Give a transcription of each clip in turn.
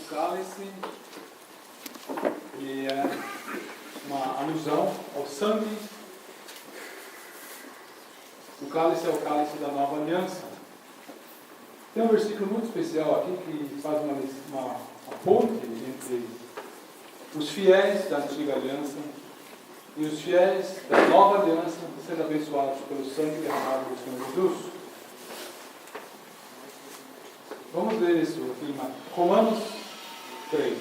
o cálice, e é uma alusão ao sangue. O cálice é o cálice da nova aliança. Tem um versículo muito especial aqui que faz uma ponte entre os fiéis da antiga aliança e os fiéis da nova aliança sendo abençoados pelo sangue derramado do Senhor Jesus. Vamos ler isso aqui em Romanos 3.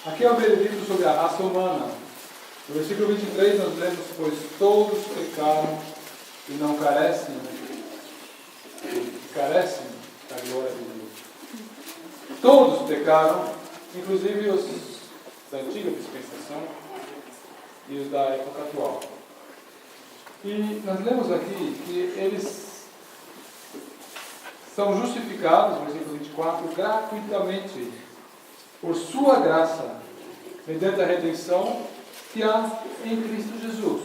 Aqui é o veredito sobre a raça humana. No versículo 23 nós lemos: pois todos pecaram e não carecem da glória de Deus. Todos pecaram, inclusive os da antiga dispensação e os da época atual. E nós lemos aqui que eles são justificados, no versículo 24, gratuitamente, por sua graça, mediante a redenção que há em Cristo Jesus.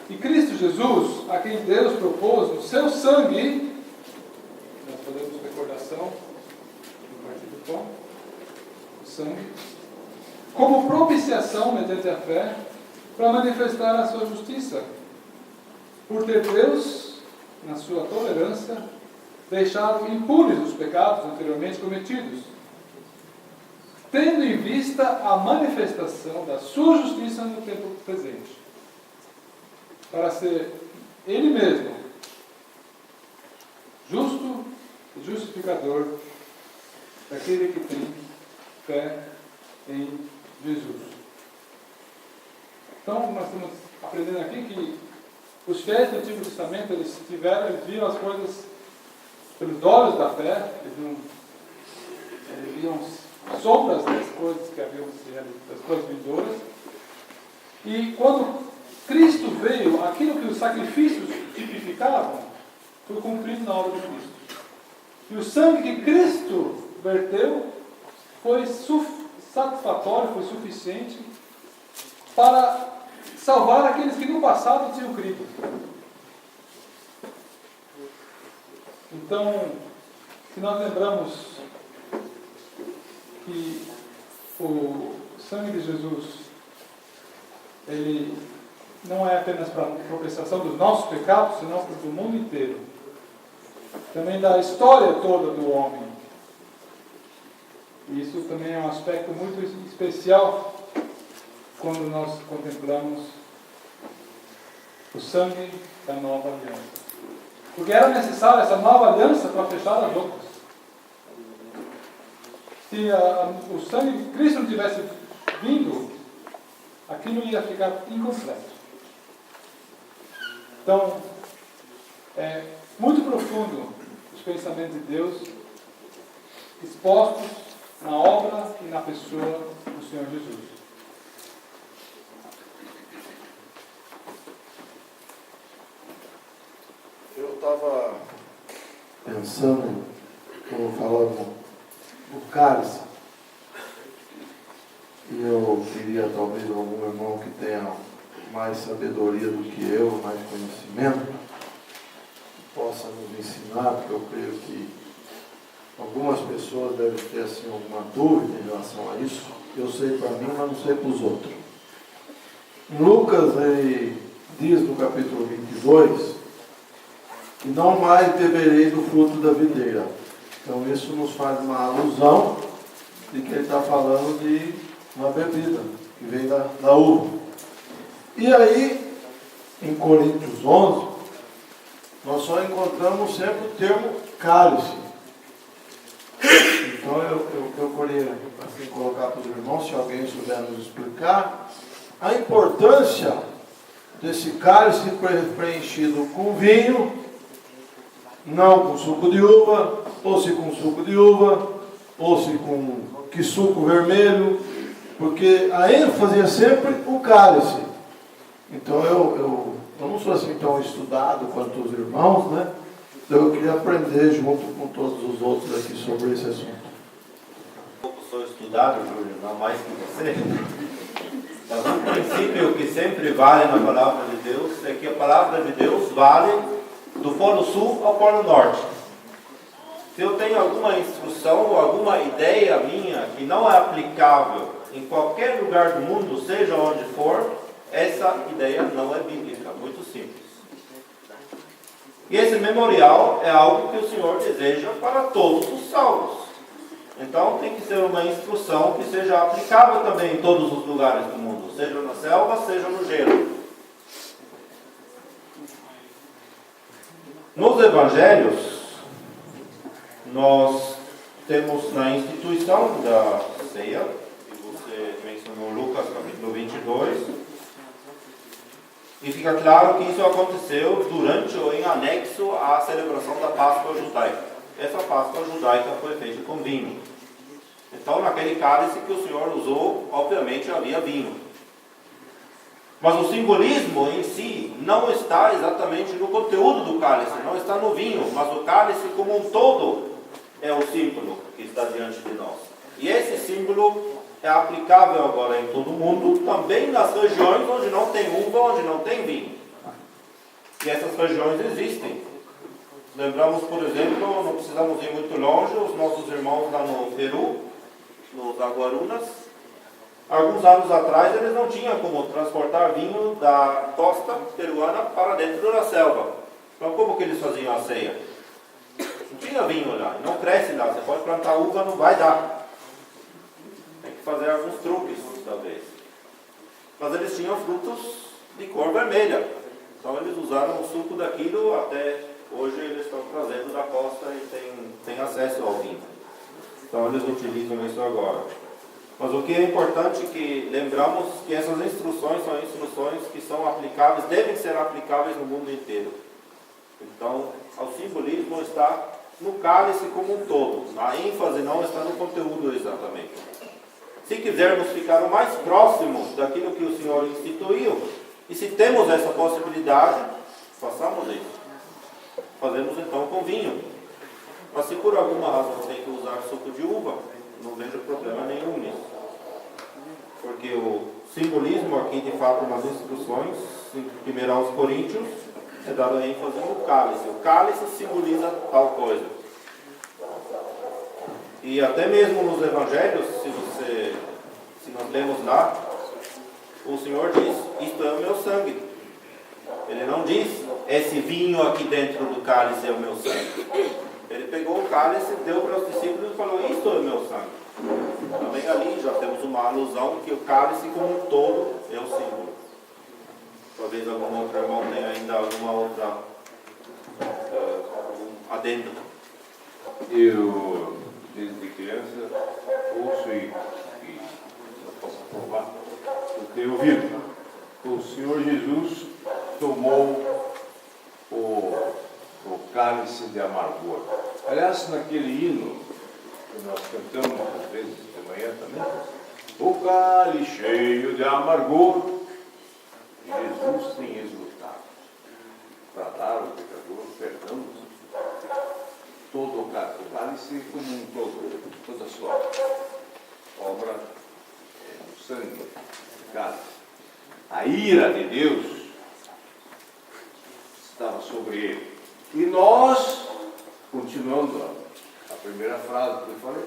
E Cristo Jesus, a quem Deus propôs no seu sangue, nós fazemos recordação no partir do pão, o sangue, como propiciação mediante a fé, para manifestar a sua justiça, por ter Deus, na sua tolerância, deixado impunes os pecados anteriormente cometidos, tendo em vista a manifestação da sua justiça no tempo presente, para ser Ele mesmo justo e justificador daquele que tem fé em Jesus. Então, nós estamos aprendendo aqui que os fiéis do Antigo Testamento, eles viram as coisas pelos olhos da fé, eles viam sombras das coisas que haviam de ser, das coisas vindouras. E quando Cristo veio, aquilo que os sacrifícios tipificavam, foi cumprido na obra de Cristo. E o sangue que Cristo verteu foi satisfatório, foi suficiente para salvar aqueles que no passado tinham crido. Então, se nós lembramos que o sangue de Jesus, ele não é apenas para a propiciação dos nossos pecados, senão do mundo inteiro. Também da história toda do homem. E isso também é um aspecto muito especial quando nós contemplamos o sangue da nova aliança. Porque era necessária essa nova aliança para fechar as outras. Se o sangue de Cristo não tivesse vindo, aquilo ia ficar incompleto. Então, é muito profundo os pensamentos de Deus expostos na obra e na pessoa do Senhor Jesus. Eu estava pensando, como falando do cálice, e eu queria talvez algum irmão que tenha mais sabedoria do que eu, mais conhecimento, possa nos ensinar, porque eu creio que algumas pessoas devem ter assim alguma dúvida em relação a isso. Eu sei para mim, mas não sei para os outros. Em Lucas, ele diz no capítulo 22, que não mais beberei do fruto da videira. Então isso nos faz uma alusão de que ele está falando de uma bebida que vem da uva. E aí, em Coríntios 11, nós só encontramos sempre o termo cálice. Então eu queria assim, colocar para os irmãos, se alguém souber nos explicar, a importância desse cálice preenchido com vinho, não com suco de uva, ou se com suco de uva, ou se com suco vermelho, porque a ênfase é sempre o cálice. Então eu não sou assim tão estudado quanto os irmãos, né? Então eu queria aprender junto com todos os outros aqui sobre esse assunto. Eu sou estudado, Júlio, não mais que você. Mas um princípio que sempre vale na palavra de Deus é que a palavra de Deus vale do Polo Sul ao Polo Norte. Se eu tenho alguma instrução ou alguma ideia minha que não é aplicável em qualquer lugar do mundo, seja onde for, essa ideia não é bíblica, muito simples. E esse memorial é algo que o Senhor deseja para todos os salvos. Então tem que ser uma instrução que seja aplicável também em todos os lugares do mundo, seja na selva, seja no gelo. Nos evangelhos, nós temos na instituição da ceia, que você mencionou Lucas capítulo 22, e fica claro que isso aconteceu durante ou em anexo à celebração da Páscoa judaica. Essa Páscoa judaica foi feita com vinho. Então, naquele cálice que o Senhor usou, obviamente havia vinho. Mas o simbolismo em si não está exatamente no conteúdo do cálice, não está no vinho, mas o cálice como um todo é o símbolo que está diante de nós. E esse símbolo é aplicável agora em todo o mundo, também nas regiões onde não tem uva, onde não tem vinho. E essas regiões existem. Lembramos, por exemplo, não precisamos ir muito longe, os nossos irmãos lá no Peru, nos Aguarunas, alguns anos atrás eles não tinham como transportar vinho da costa peruana para dentro da selva. Então como que eles faziam a ceia? Não tinha vinho lá, não cresce lá, você pode plantar uva, não vai dar. Tem que fazer alguns truques, talvez. Mas eles tinham frutos de cor vermelha. Então eles usaram o suco daquilo, até hoje eles estão trazendo da costa e tem acesso ao vinho. Então eles utilizam isso agora. Mas o que é importante é que lembramos que essas instruções são instruções que são aplicáveis, devem ser aplicáveis no mundo inteiro. Então, o simbolismo está no cálice como um todo. A ênfase não está no conteúdo exatamente. Se quisermos ficar o mais próximo daquilo que o Senhor instituiu, e se temos essa possibilidade, façamos isso. Fazemos então com vinho. Mas se por alguma razão tem que usar suco de uva, não vejo problema nenhum nisso. Porque o simbolismo aqui, de fato, nas instruções, em 1 aos Coríntios, é dado ênfase no cálice. O cálice simboliza tal coisa. E até mesmo nos evangelhos, se nós lemos lá, o Senhor diz, isto é o meu sangue. Ele não diz, esse vinho aqui dentro do cálice é o meu sangue. Ele pegou o cálice, deu para os discípulos e falou, isto é o meu sangue. Também ali já temos uma alusão que o cálice como um todo é o símbolo. Talvez algum outro irmão tenha ainda alguma outra adendo. Eu, desde criança, ouço e posso provar, eu tenho ouvido. O Senhor Jesus tomou o cálice de amargor. Aliás, naquele hino que nós cantamos às vezes de manhã também, o cálice cheio de amargor, Jesus tem exultado para dar ao pecador perdão. Todo o cálice como um todo, toda a sua obra no sangue do cálice. A ira de Deus estava sobre ele. E nós, continuando a primeira frase que eu falei,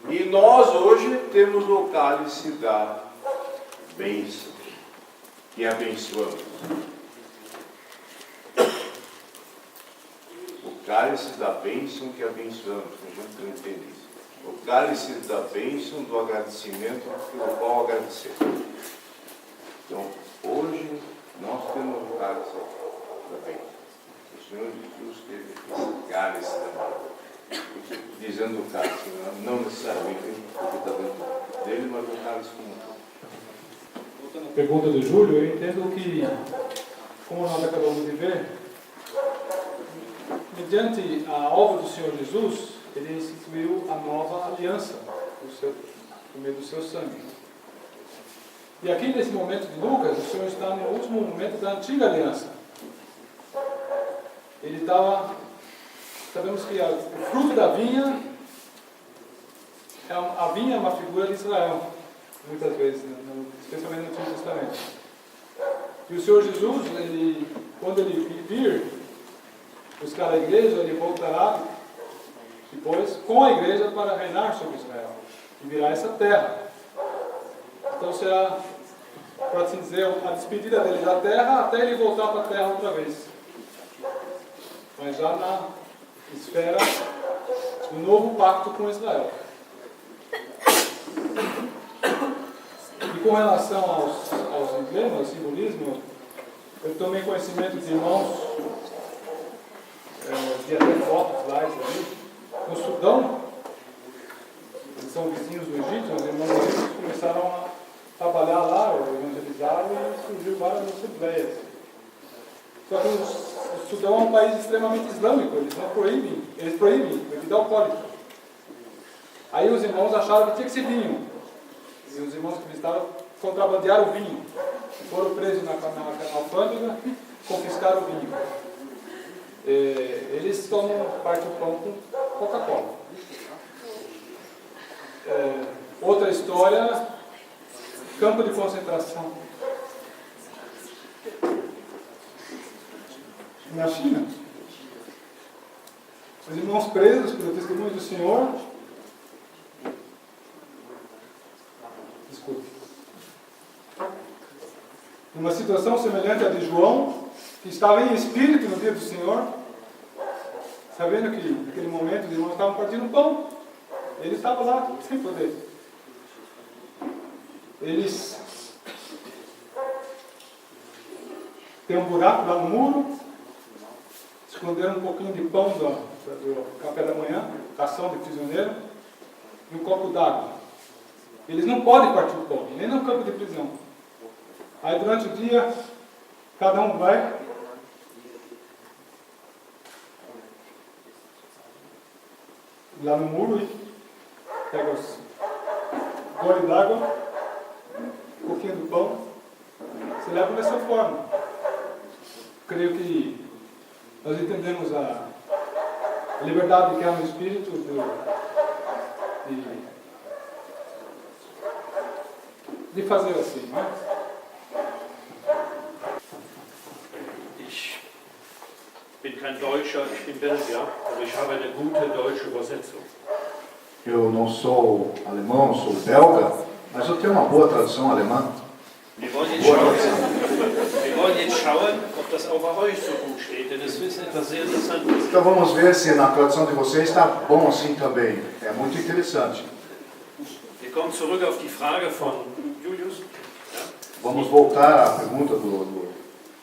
e nós hoje temos o cálice da bênção, que abençoamos. O cálice da bênção que abençoamos, a gente não entende isso. O cálice da bênção do agradecimento pelo qual agradecer. Então, hoje nós temos o cálice da bênção. O Senhor Jesus teve esse cálice da amargura. Dizendo o cálice, não necessariamente o que está dentro dele, mas o cálice como um todo. Voltando à pergunta do Júlio, eu entendo que, como nós acabamos de ver, mediante a obra do Senhor Jesus, ele instituiu a nova aliança por meio do seu sangue. E aqui nesse momento de Lucas, o Senhor está no último momento da antiga aliança. Ele estava, sabemos que o fruto da vinha, a vinha é uma figura de Israel, muitas vezes, especialmente no Antigo Testamento. E o Senhor Jesus, quando ele vir, buscar a igreja, ele voltará depois com a igreja para reinar sobre Israel e virá essa terra. Então será, para assim dizer, a despedida dele da terra até ele voltar para a terra outra vez. Mas já na esfera do novo pacto com Israel. E com relação aos emblemas, ao simbolismo, eu tomei conhecimento de irmãos, de até fotos lá, no Sudão, eles são vizinhos do Egito, os irmãos egípcios começaram a trabalhar lá, evangelizaram e surgiu várias assembleias. Só que o Sudão é um país extremamente islâmico, eles proíbem bebida alcoólica. Aí os irmãos acharam que tinha que ser vinho. E os irmãos que visitaram contrabandearam o vinho. Foram presos na alfândega, confiscaram o vinho. Eles tomam parte do pão com Coca-Cola. Outra história, campo de concentração. Na China, os irmãos presos pelo testemunho do Senhor. Desculpe. Numa situação semelhante à de João, que estava em espírito no dia do Senhor, sabendo que naquele momento os irmãos estavam partindo pão, ele estava lá sem poder. Eles têm um buraco lá no muro, esconderam um pouquinho de pão do café da manhã, ração de prisioneiro, e um copo d'água. Eles não podem partir o pão, nem no campo de prisão. Aí durante o dia, cada um vai lá no muro e pega os gole d'água, um pouquinho do pão, se leva dessa forma. Creio que nós entendemos a liberdade que há no Espírito de fazer assim, não é? Ich bin kein Deutscher, ich bin Belgier, aber ich habe eine gute deutsche Übersetzung. Eu não sou alemão, sou belga, mas eu tenho uma boa tradução alemã. Wir wollen jetzt schauen, ob das auch bei euch so gut steht, denn es ist etwas sehr Interessantes. Então vamos ver se na tradução de vocês está bom assim também. É muito interessante. Wir kommen zurück auf die Frage von Julius. Ja? Vamos voltar à pergunta do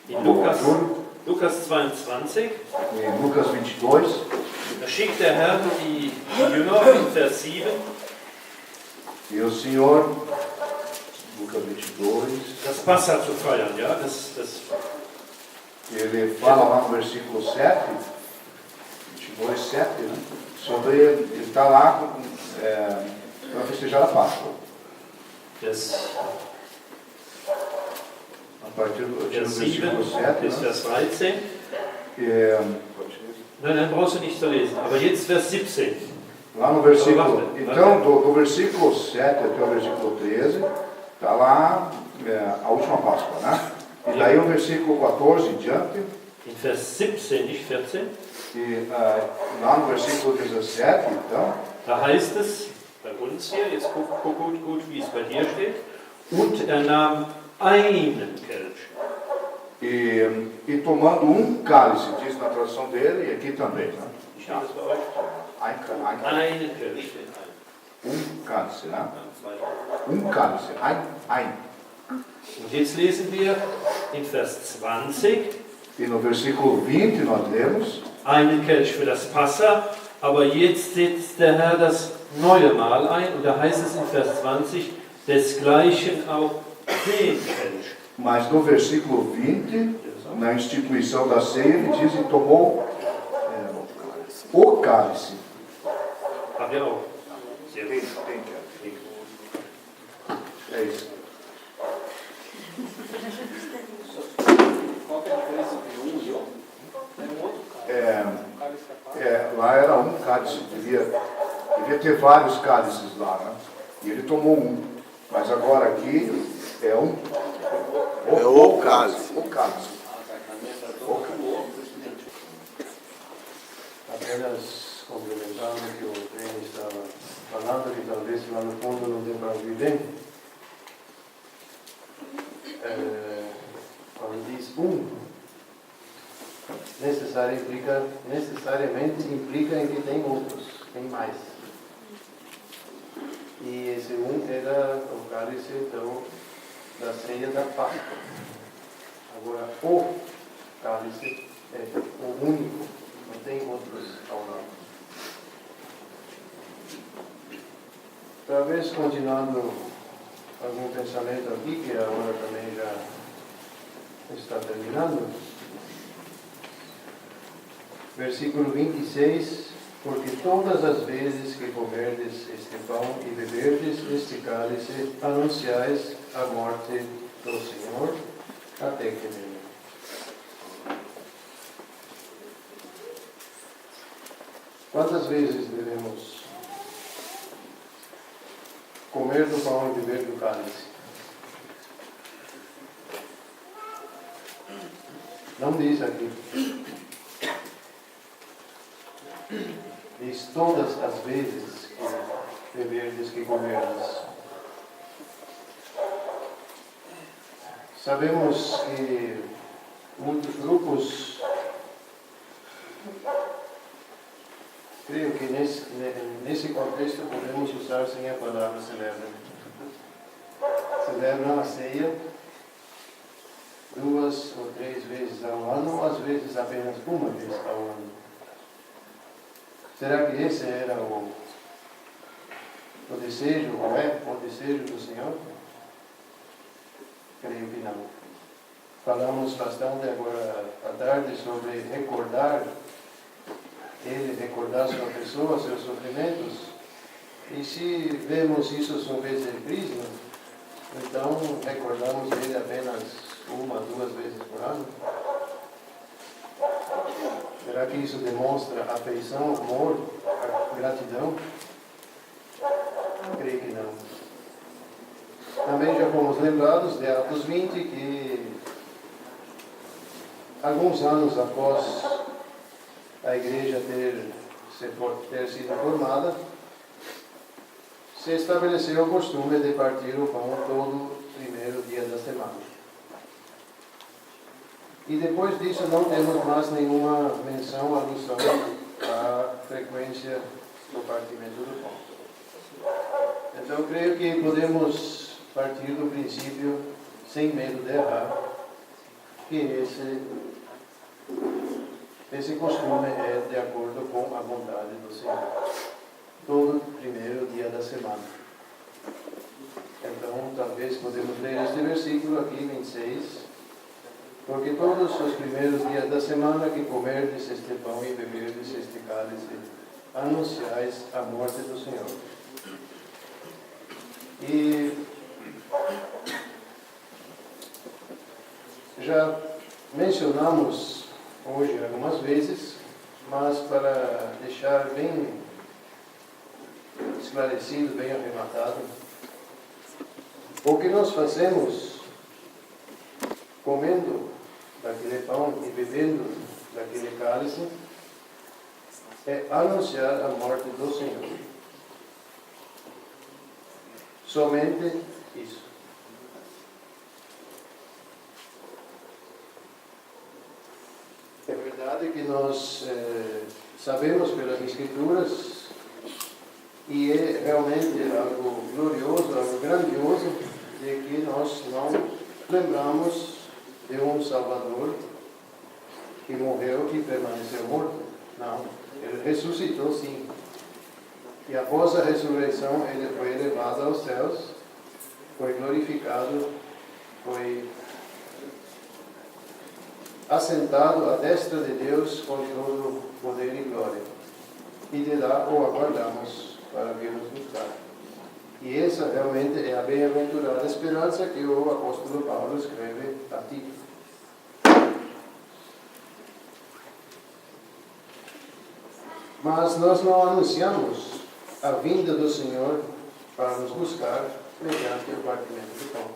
In Júlio, Lukas 22, em Lucas 22. da schickt der Herr die Jünger in Vers 7, E o Senhor, Lucas 22, das Passa zu feiern. Ja? ele fala lá no versículo 7, 22, 7, né, sobre ele está lá para festejar a Páscoa. A partir do Vers 7 versículo 7, bis né, Vers 13. é, Nein, brauchst du nicht zu lesen. Aber jetzt Vers 17. lá no versículo, então do versículo 7 até o versículo 13, está lá a última Páscoa, né? E daí o versículo 14 em diante, In Vers 17, nicht 14. e lá no versículo 17, então, Da heißt es bei uns hier, jetzt guck gut, wie es bei dir steht. Und er nahm einen Kelch. e tomando cálice, diz na tradução dele, e aqui também, né? Steht das bei euch? Einen Kelch. Cálice, né? Cálice, ein. Und jetzt lesen wir in Vers 20 E no versículo 20 nós lemos, einen Kelch für das Passa, aber jetzt setzt der Herr das neue Mahl ein und da heißt es in Vers 20, desgleichen auch den Kelch. mas no versículo 20, na instituição da ceia, ele diz e tomou o cálice. Habt ihr auch? Sehr gut. É isso. Qual que é a diferença entre um e outro? É um outro cálice. Lá era um cálice, devia ter vários cálices lá, né? E ele tomou um. Mas agora aqui é um. O cálice. O cálice. apenas complementando o que o Breno estava falando, que talvez lá no fundo não dê para ouvir bem. Quando diz necessariamente implica em que tem outros, tem mais. E esse era o cálice, então, da ceia da Páscoa. Agora, o cálice é o único, não tem outros ao lado. Talvez continuando algum pensamento aqui, que a hora também já está terminando. Versículo 26, porque todas as vezes que comerdes este pão e beberdes este cálice, anunciais a morte do Senhor até que venha. Quantas vezes devemos comer do pão e beber do cálice? Não diz aqui. Diz todas as vezes que beberdes, que comerdes. Sabemos que muitos grupos, creio que nesse contexto podemos usar sem a palavra celebram. Celebram a ceia 2 ou 3 vezes ao ano, ou às vezes apenas uma vez ao ano. Será que esse era o desejo, ou é o desejo do Senhor? Creio que não. Falamos bastante agora à tarde sobre recordar sua pessoa, seus sofrimentos. E se vemos isso sob esse prisma, então recordamos ele apenas 1 ou 2 vezes por ano. Será que isso demonstra afeição, amor, gratidão? Creio que não. Também já fomos lembrados de Atos 20, que alguns anos após a igreja ter sido formada, se estabeleceu o costume de partir o pão todo primeiro dia da semana. E depois disso não temos mais nenhuma menção, alusão à frequência do partimento do pão. Então, creio que podemos partir do princípio, sem medo de errar, que esse costume é de acordo com a vontade do Senhor. Todo primeiro dia da semana. Então, talvez podemos ler este versículo aqui, 26. Porque todos os primeiros dias da semana que comerdes este pão e beberdes este cálice, anunciais a morte do Senhor. E já mencionamos hoje algumas vezes, mas para deixar bem esclarecido, bem arrematado, o que nós fazemos comendo daquele pão e bebendo daquele cálice é anunciar a morte do Senhor. Somente isso. É verdade que nós sabemos pelas Escrituras, e é realmente algo glorioso, algo grandioso, de que nós não lembramos de um Salvador que morreu e permaneceu morto. Não, ele ressuscitou sim. E após a ressurreição ele foi elevado aos céus, foi glorificado, foi assentado à destra de Deus com todo poder e glória. E de lá o aguardamos para vir nos buscar. E essa realmente é a bem-aventurada esperança que o apóstolo Paulo escreve a Tito. Mas nós não anunciamos a vinda do Senhor para nos buscar mediante o partimento do pão.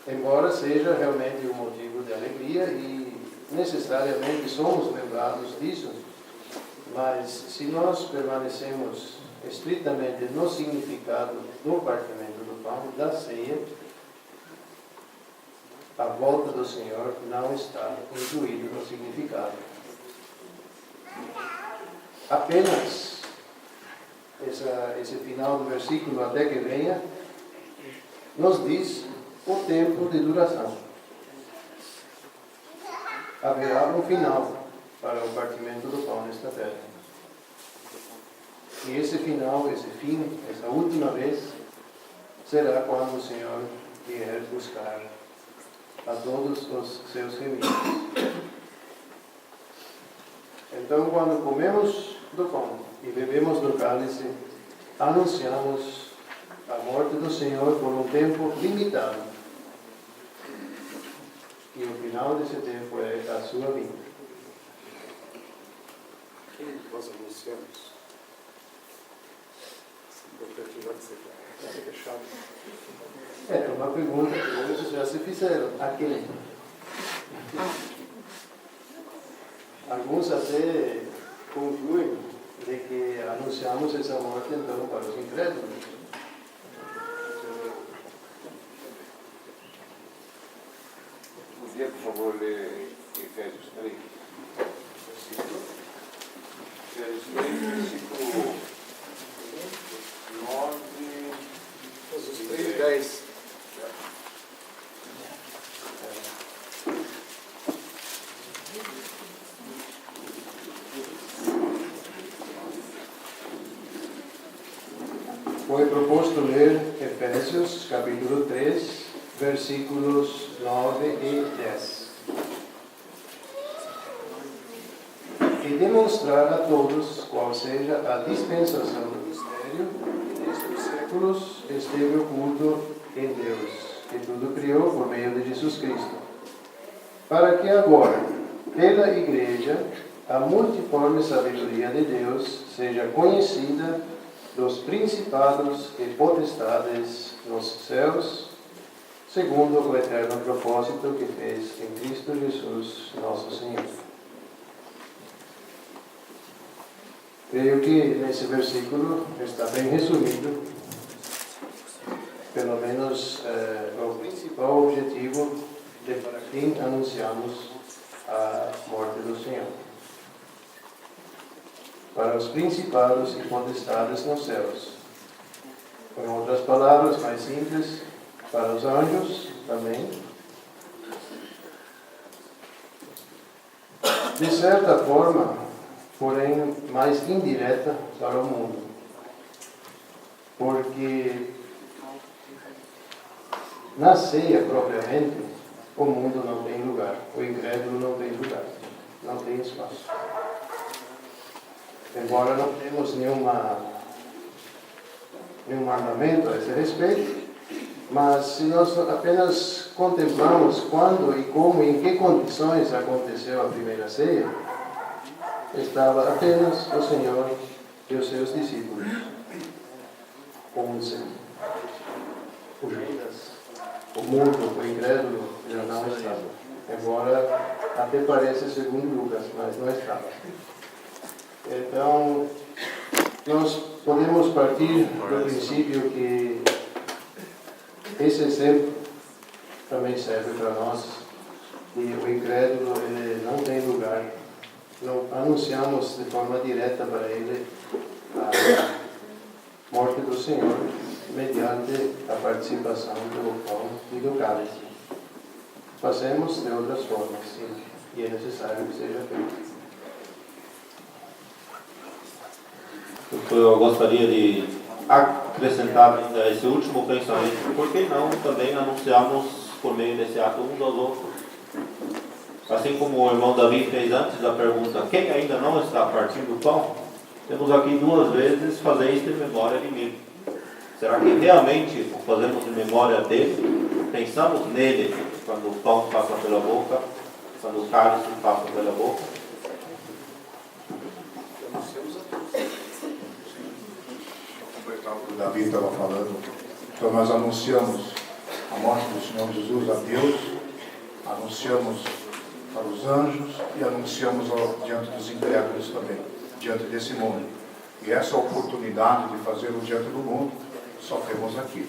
Embora seja realmente um motivo de alegria e necessariamente somos lembrados disso, mas se nós permanecemos estritamente no significado do partimento do pão, da ceia, a volta do Senhor não está incluída no significado. Apenas esse final do versículo, até que venha, nos diz o tempo de duração. Haverá um final para o partimento do pão nesta terra. E esse final, esse fim, essa última vez, será quando o Senhor vier buscar a todos os seus remidos. Então, quando comemos do pão e bebemos do cálice, anunciamos a morte do Senhor por um tempo limitado. E o final desse tempo é a sua vinda. Quem nós anunciamos? É uma pergunta que muitos já se fizeram. A quem? Alguns até concluem de que anunciamos essa morte então para os incrédulos. Podia, por favor, ler Efésios 3? Efésios 3, versículo 9. Os 3 e 10. Foi proposto ler Efésios, capítulo 3, versículos 9 e 10. E demonstrar a todos qual seja a dispensação do mistério que nestes séculos esteve oculto em Deus, que tudo criou por meio de Jesus Cristo, para que agora, pela Igreja, a multiforme sabedoria de Deus seja conhecida dos principados e potestades nos céus, segundo o eterno propósito que fez em Cristo Jesus, nosso Senhor. Creio que nesse versículo está bem resumido, pelo menos, o principal objetivo de para quem anunciamos a morte do Senhor. Para os principados e potestades nos céus. Em outras palavras mais simples, para os anjos também. De certa forma, porém mais indireta para o mundo. Porque na ceia propriamente, o mundo não tem lugar, o incrédulo não tem lugar, não tem espaço. Embora não temos nenhum armamento a esse respeito, mas se nós apenas contemplamos quando e como e em que condições aconteceu a primeira ceia, estava apenas o Senhor e os seus discípulos. 11. O mundo, o incrédulo, já não estava. Embora até pareça segundo Lucas, mas não estava. Então, nós podemos partir do princípio que esse exemplo também serve para nós, que o incrédulo ele não tem lugar. Não anunciamos de forma direta para ele a morte do Senhor, mediante a participação do pão e do cálice. Fazemos de outras formas, sim, e é necessário que seja feito. Eu gostaria de acrescentar ainda esse último pensamento. Por que não também anunciarmos por meio desse ato uns aos outros? Assim como o irmão Davi fez antes da pergunta, quem ainda não está partindo o pão? Temos aqui 2 vezes fazer isto em memória de mim. Será que realmente o fazemos em memória dele? Pensamos nele quando o pão passa pela boca, quando o cálice passa pela boca? Completar o que o Davi estava falando. Então nós anunciamos a morte do Senhor Jesus a Deus, anunciamos para os anjos e anunciamos diante dos incrédulos também, diante desse mundo. E essa oportunidade de fazer o diante do mundo, só temos aqui.